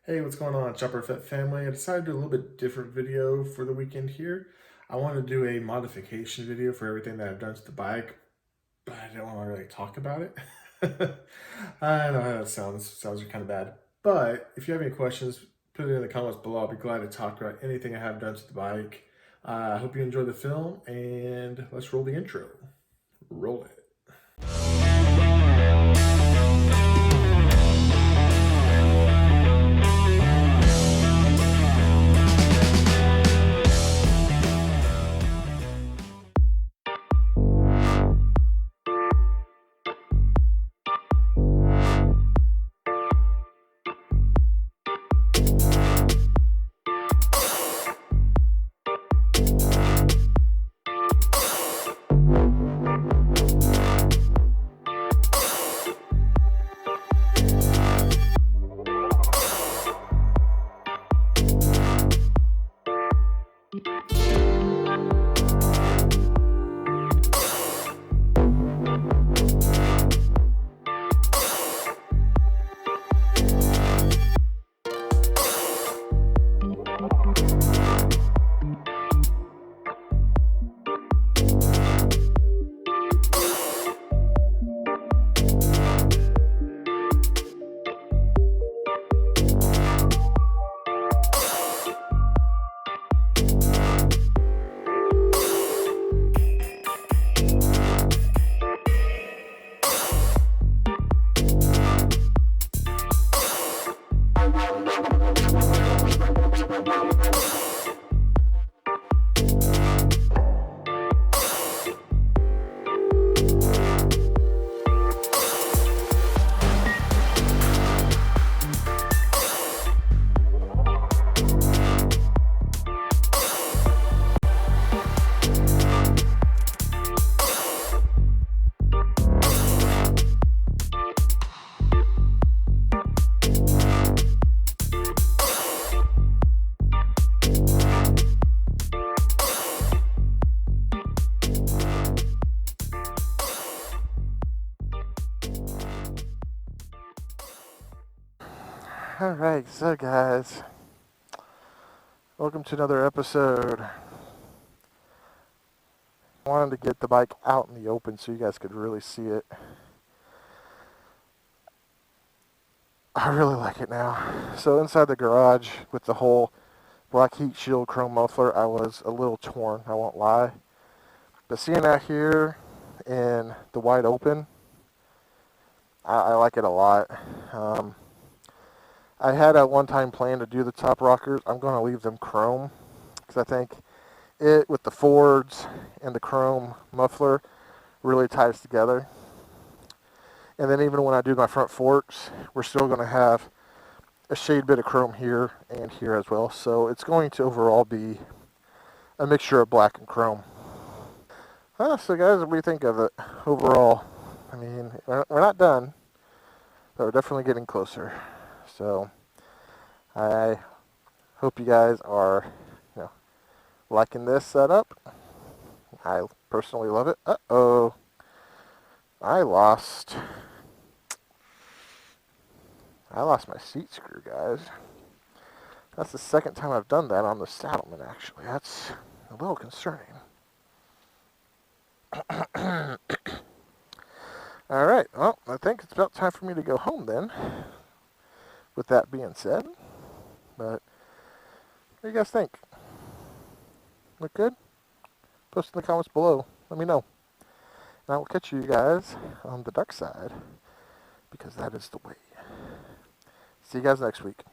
Hey, what's going on, ChopperFett family? I decided to do a little bit different video for the weekend here. I want to do a modification video for everything that I've done to the bike, but I don't want to really talk about it. I know how that sounds. Sounds kind of bad. But if you have any questions, put it in the comments below. I'll be glad to talk about anything I have done to the bike. I hope you enjoy the film, and let's roll the intro. Roll it. Alright, so guys, welcome to another episode. I wanted to get the bike out in the open so you guys could really see it. I really like it now. So inside the garage with the whole black heat shield chrome muffler, I was a little torn, I won't lie. But seeing that here in the wide open, I like it a lot. I had at one time planned to do the top rockers. I'm going to leave them chrome because I think it with the Fords and the chrome muffler really ties together. And then even when I do my front forks, we're still going to have a shade bit of chrome here and here as well. So it's going to overall be a mixture of black and chrome. So guys, what do you think of it overall? I mean, we're not done, but we're definitely getting closer. So I hope you guys are, liking this setup. I personally love it. Uh-oh. I lost my seat screw, guys. That's the second time I've done that on the SADDLEMEN, actually. That's a little concerning. Alright, well, I think it's about time for me to go home then. With that being said, but what do you guys think? Look good? Post in the comments below. Let me know. And I will catch you guys on the dark side, because that is the way. See you guys next week.